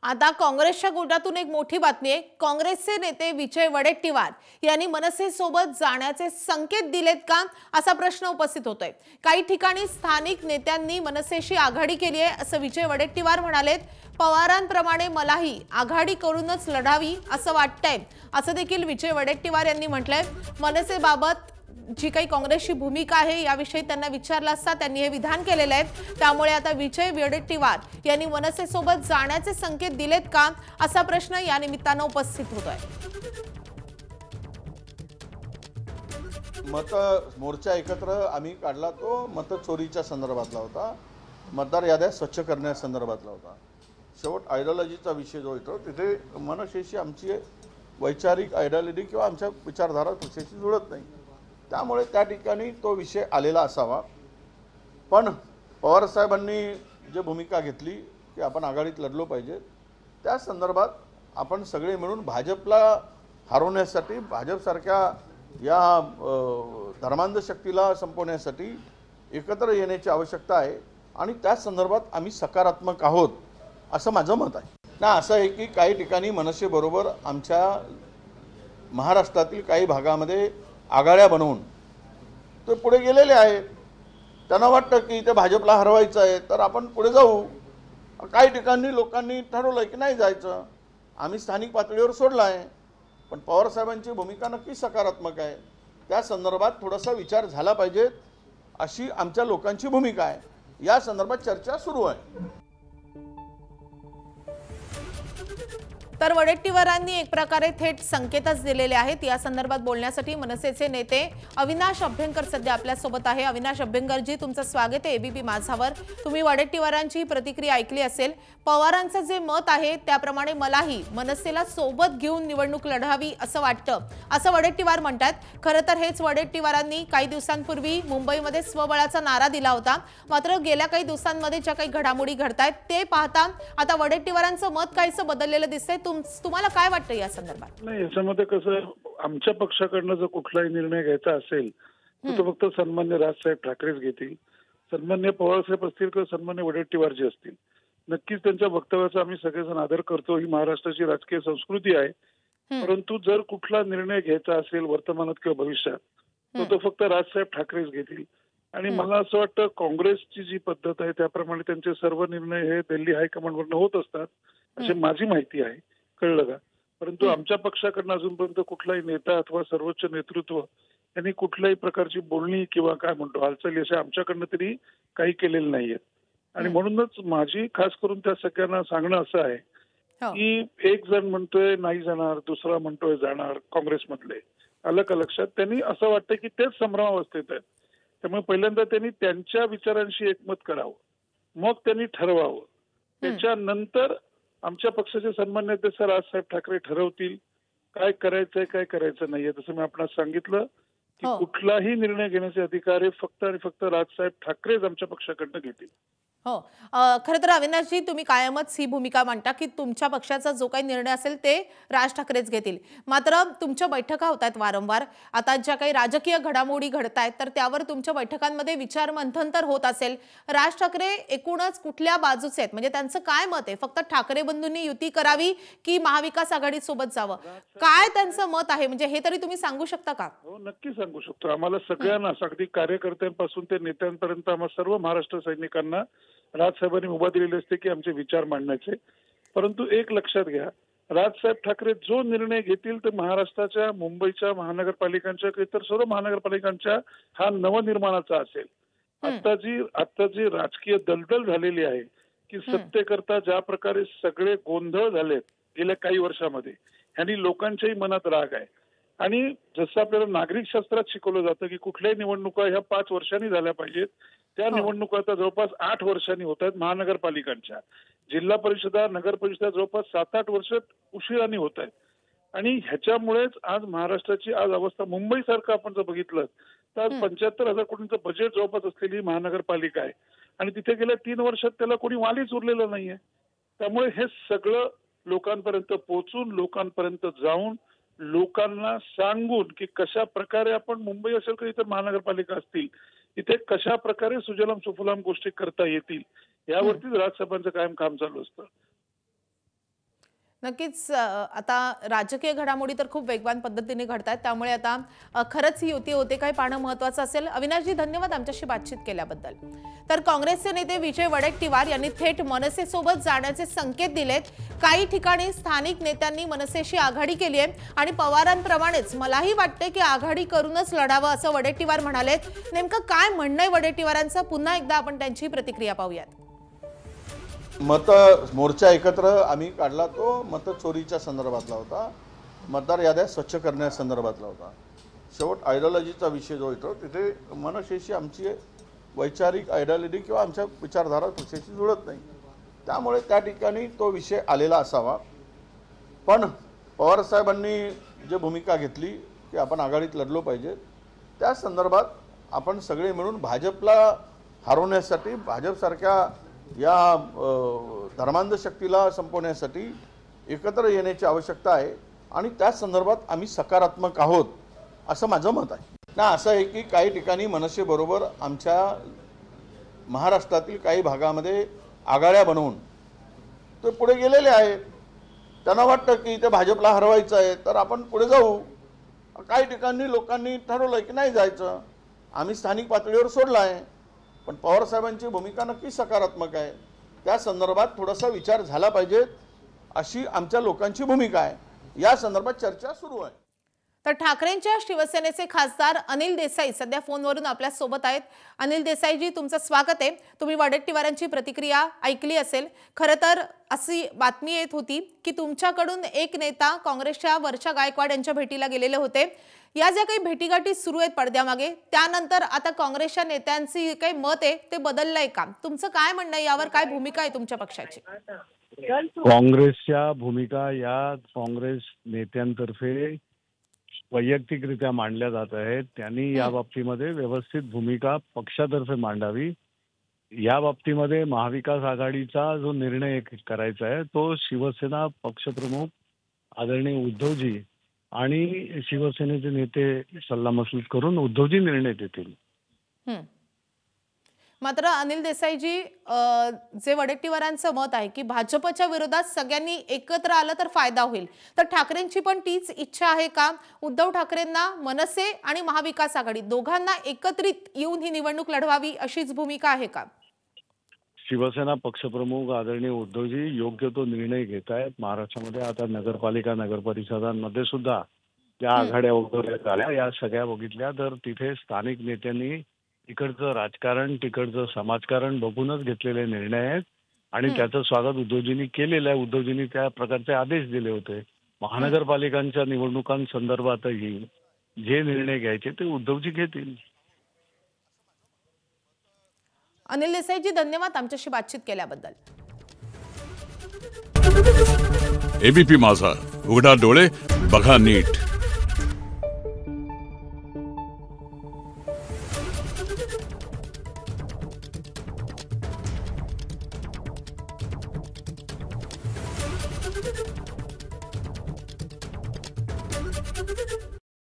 आता काँग्रेसच्या गोटातून एक मोठी बातमी आहे। काँग्रेसचे नेते विजय वडेट्टीवार यांनी मनसे सोबत जाण्याचे संकेत दिलेत का असा प्रश्न उपस्थित होतोय। काही ठिकाणी स्थानिक नेत्यांनी मनसेशी आघाडी केली आहे असं विजय वडेट्टीवार म्हणालेत। पवारांप्रमाणे मलाही आघाडी करूनच लढावी असं वाटतंय असं देखील विजय वडेट्टीवार यांनी म्हटलंय। मनसेबाबत जी काही काँग्रेसची भूमिका आहे याविषयी त्यांना विचारलं असता त्यांनी हे विधान केलेले आहे। त्यामुळे आता विजय वडेट्टीवार यांनी मनसेसोबत जाण्याचे संकेत दिलेत का असा प्रश्न या निमित्तानं उपस्थित होतोय। मत मोर्चा एकत्र आम्ही काढला तो मत चोरीच्या संदर्भातला होता, मतदार याद्या स्वच्छ करण्यासंदर्भातला होता। शेवट आयडियोलॉजीचा विषय जो येतो तिथे मनसेशी आमची वैचारिक आयडियोलॉजी किंवा आमच्या विचारधारा पक्षाशी जुळत नाही, त्यामुळे त्या ठिकाणी तो विषय आलेला असावा। पण पवार साहेबांनी जी भूमिका घेतली की आपण आघाडीत लढलो पाहिजे, त्या संदर्भात आपण सगळे मिळून भाजपला हरवण्यासाठी, भाजपसारख्या या धर्मांध शक्तीला संपवण्यासाठी एकत्र येण्याची आवश्यकता आहे आणि त्या संदर्भात आम्ही सकारात्मक आहोत असं माझं मत आहे। ना असं आहे की काही ठिकाणी मनसेबरोबर आमच्या महाराष्ट्रातील काही भागामध्ये आघाड्या बनवून ते पुढे गेलेले आहेत। त्यांना वाटतं की ते भाजपला हरवायचं आहे तर आपण पुढे जाऊ। काही ठिकाणी लोकांनी ठरवलं की नाही जायचं, आम्ही स्थानिक पातळीवर सोडलं आहे। पण पवार साहेबांची भूमिका नक्की सकारात्मक आहे, त्या संदर्भात थोडासा विचार झाला पाहिजे अशी आमच्या लोकांची भूमिका आहे। या संदर्भात चर्चा सुरू आहे। तर वडेट्टीवारांनी एक प्रकारे थेट संकेतच दिलेले आहेत। या संदर्भात बोलण्यासाठी मनसेचे नेते अविनाश अभ्यंकर सध्या आपल्या सोबत आहे। अविनाश अभ्यंकरजी, तुमचं स्वागत आहे एबीपी माझावर। तुम्ही वडेट्टीवारांची प्रतिक्रिया ऐकली असेल। पवारांचं जे मत आहे त्याप्रमाणे मलाही मनसेला सोबत घेऊन निवडणूक लढावी असं वाटतं असं वडेट्टीवार म्हणतात। खरं तर हेच वडेट्टीवारांनी काही दिवसांपूर्वी मुंबईमध्ये स्वबळाचा नारा दिला होता। मात्र गेल्या काही दिवसांमध्ये ज्या काही घडामोडी घडतायत ते पाहता आता वडेट्टीवारांचं मत काहीसं बदललेलं दिसतंय। तुम्हाला काय वाटतं या संदर्भात? नाही, याच्यामध्ये कसं आमच्या पक्षाकडनं जर कुठलाही निर्णय घ्यायचा असेल तर तो फक्त सन्मान्य राजसाहेब ठाकरेच घेतील। सन्मान्य पवारसाहेब असतील किंवा सन्मान्य वडेट्टीवारजी असतील, नक्कीच त्यांच्या वक्तव्याचा आम्ही सगळेजण आदर करतो। ही महाराष्ट्राची राजकीय संस्कृती आहे। परंतु जर कुठला निर्णय घ्यायचा असेल वर्तमानात किंवा भविष्यात तो फक्त राजसाहेब ठाकरेच घेतील। आणि मला असं वाटतं काँग्रेसची जी पद्धत आहे त्याप्रमाणे त्यांचे सर्व निर्णय हे दिल्ली हायकमांडवरनं होत असतात अशी माझी माहिती आहे, कळलं का? परंतु आमच्या पक्षाकडनं अजूनपर्यंत कुठलाही नेता अथवा सर्वोच्च नेतृत्व यांनी कुठल्याही प्रकारची बोलणी किंवा काय म्हणतो हालचाली अशा आमच्याकडनं तरी काही केलेलं नाहीये। आणि म्हणूनच माझी खास करून त्या सगळ्यांना सांगणं असं आहे की एक जण म्हणतोय नाही जाणार, दुसरा म्हणतोय जाणार, काँग्रेसमधले आलं का लक्षात? त्यांनी असं वाटतं की तेच संभ्रमावस्थेत आहेत। त्यामुळे पहिल्यांदा त्यांनी त्यांच्या विचारांशी एकमत करावं, मग त्यांनी ठरवावं। त्याच्यानंतर आमच्या पक्षाचे सन्मान्य अध्यक्ष राजसाहेब ठाकरे ठरवतील काय करायचंय काय करायचं नाहीये। तसं मी आपणास सांगितलं की कुठलाही निर्णय घेण्याचे अधिकार हे फक्त आणि फक्त राजसाहेब ठाकरेच आमच्या पक्षाकडनं घेतील। हो, खरं तर अविनाशजी, तुम्ही कायमच ही भूमिका मांडता की तुमच्या पक्षाचा जो काही निर्णय असेल ते राज ठाकरेच घेतील। मात्र तुमच्या बैठका होत आहेत वारंवार, आता ज्या काही राजकीय घडामोडी घडतायत तर त्यावर तुमच्या बैठकांमध्ये विचार मंथन तर होत असेल। राज ठाकरे एकूणच कुठल्या बाजूचे आहेत, म्हणजे त्यांचं काय मत आहे? फक्त ठाकरे बंधूंनी युती करावी की महाविकास आघाडी सोबत जावं, काय त्यांचं मत आहे, म्हणजे हे तरी तुम्ही सांगू शकता का? हो, नक्की सांगू शकतो। आम्हाला सगळ्यांना, अगदी कार्यकर्त्यांपासून ते नेत्यांपर्यंत आम्हा सर्व महाराष्ट्र सैनिकांना राजसाहेबांनी मुभा दिलेली असते की आमचे विचार मांडण्याचे। परंतु एक लक्षात घ्या, राजसाहेब ठाकरे जो निर्णय घेतील ते महाराष्ट्राच्या, मुंबईच्या महानगरपालिकांच्या, इतर सर्व महानगरपालिकांच्या हा नवनिर्माणाचा असेल। आता जी राजकीय दलदल झालेली आहे की सत्तेकरता ज्या प्रकारे सगळे गोंधळ झालेत गेल्या काही वर्षामध्ये, ह्यांनी लोकांच्याही मनात राग आहे। आणि जसं आपल्याला नागरिक शास्त्रात शिकवलं जातं की कुठल्याही निवडणुका ह्या 5 वर्षांनी झाल्या पाहिजेत, त्या निवडणुका आता जवळपास 8 वर्षांनी होत आहेत महानगरपालिकांच्या। जिल्हा परिषदा, नगर परिषदा जवळपास 7-8 वर्ष उशिराने होत आहेत। आणि ह्याच्यामुळेच आज महाराष्ट्राची आज अवस्था, मुंबईसारखं आपण जर बघितलं तर आज 75,000 कोटींचं बजेट जवळपास असलेली महानगरपालिका आहे आणि तिथे गेल्या 3 वर्षात त्याला कोणी वालीच उरलेलं नाहीये। त्यामुळे हे सगळं लोकांपर्यंत पोहोचून, लोकांपर्यंत जाऊन, लोकांना सांगून की कशा प्रकारे आपण, मुंबई असेल किंवा इतर महानगरपालिका असतील, इथे कशा प्रकारे सुजलाम सुफलाम गोष्टी करता येतील यावरतीच राजसाहेबांचं कायम काम चालू असतं। नक्कीच आता राजकीय घडामोडी तर खूप वेगवान पद्धतीने घडतात, त्यामुळे आता खरंच ही युती होते काय पाहणं महत्त्वाचं असेल. अविनाशजी, धन्यवाद आमच्याशी बातचीत केल्याबद्दल. तर काँग्रेसचे नेते विजय वडेट्टीवार यांनी थेट मनसेसोबत जाण्याचे संकेत दिलेत. काही ठिकाणी स्थानिक नेत्यांनी मनसेशी आघाडी केली आहे आणि पवारांप्रमाणेच मलाही वाटते की आघाडी करूनच लढावं असं वडेट्टीवार म्हणालेत. नेमकं काय म्हणणं आहे वडेट्टीवारांचं? पुन्हा एकदा आपण त्यांची प्रतिक्रिया पाहूयात. मोर्चा एकत्र आम्ही काढला तो मतचोरीच्या संदर्भातला होता, मतदार याद्या स्वच्छ करण्यासंदर्भातला होता. शेवट आयडिओलॉजीचा विषय जो येतो तिथे मनसेशी आमची वैचारिक आयडिओलॉजी किंवा आमच्या विचारधारा त्याच्याशी जुळत नाही, त्यामुळे त्या ठिकाणी तो विषय आलेला असावा. पण पवारसाहेबांनी जे भूमिका घेतली की आपण आघाडीत लढलो पाहिजे, त्या संदर्भात आपण सगळे मिळून भाजपला हरवण्यासाठी, भाजपसारख्या या धर्मांध शक्तीला संपवण्यासाठी एकत्र येण्याची आवश्यकता आहे आणि त्या संदर्भात आम्ही सकारात्मक आहोत असं माझं मत आहे. ना असं आहे की काही ठिकाणी मनसेबरोबर आमच्या महाराष्ट्रातील काही भागामध्ये आघाड्या बनवून ते पुढे गेलेले आहेत. त्यांना वाटतं की ते भाजपला हरवायचं आहे तर आपण पुढे जाऊ. काही ठिकाणी लोकांनी ठरवलं की नाही जायचं, आम्ही स्थानिक पातळीवर सोडलं आहे. पण पवारसाहेबांची भूमिका नक्की सकारात्मक आहे, त्या संदर्भात थोडासा विचार झाला पाहिजे अशी आमच्या लोकांची भूमिका आहे. या संदर्भात चर्चा सुरू आहे. तर ठाकरेंच्या शिवसेनेचे खासदार अनिल देसाई सध्या फोनवरून आपल्या सोबत आहेत. अनिल देसाईजी, तुमचं स्वागत आहे. तुम्ही वडेट्टीवारांची प्रतिक्रिया ऐकली असेल. खरं तर अशी बातमी येत होती की तुमच्याकडून एक नेता काँग्रेसच्या वर्षा गायकवाड यांच्या भेटीला गेलेले होते. या ज्या काही भेटीगाठी सुरू आहेत पडद्यामागे, त्यानंतर आता काँग्रेसच्या नेत्यांची काही मत आहे ते बदललंय का? तुमचं काय म्हणणं आहे यावर? काय भूमिका आहे तुमच्या पक्षाची? काँग्रेसच्या भूमिका या काँग्रेस नेत्यांतर्फे वैयक्तिकरित्या मांडल्या जात आहेत. त्यांनी या बाबतीमध्ये व्यवस्थित भूमिका पक्षातर्फे मांडावी. या बाबतीमध्ये महाविकास आघाडीचा जो निर्णय करायचा आहे तो शिवसेना पक्षप्रमुख आदरणीय उद्धवजी आणि शिवसेनेचे नेते सल्लामसलत करून उद्धवजी निर्णय देतील. मात्र अनिल देसाईजी, जे वडेट्टीवारांचं मत आहे की भाजपच्या विरोधात सगळ्यांनी एकत्र आलं तर फायदा होईल, तर ठाकरेंची पण तीच इच्छा आहे का? उद्धव ठाकरेंना मनसे आणि महाविकास आघाडी दोघांना एकत्रित येऊन ही निवडणूक लढवावी अशीच भूमिका आहे का? शिवसेना पक्षप्रमुख आदरणीय उद्धवजी योग्य तो निर्णय घेत आहेत. महाराष्ट्रामध्ये आता नगरपालिका नगरपरिषदांमध्ये सुद्धा ज्या आघाड्या वगैरे झाल्या या सगळ्या बघितल्या तर तिथे स्थानिक नेत्यांनी तिकडचं राजकारण, तिकडचं समाजकारण बघूनच घेतलेले निर्णय आहेत आणि त्याचं स्वागत उद्धवजींनी केलेलं आहे. उद्धवजींनी त्या प्रकारचे आदेश दिले होते. महानगरपालिकांच्या निवडणुकांसंदर्भातही जे निर्णय घ्यायचे ते उद्धवजी घेतील. अनिल देसाईजी, धन्यवाद आमच्याशी बातचीत केल्याबद्दल. एबीपी माझा, उघडा डोळे बघा नीट.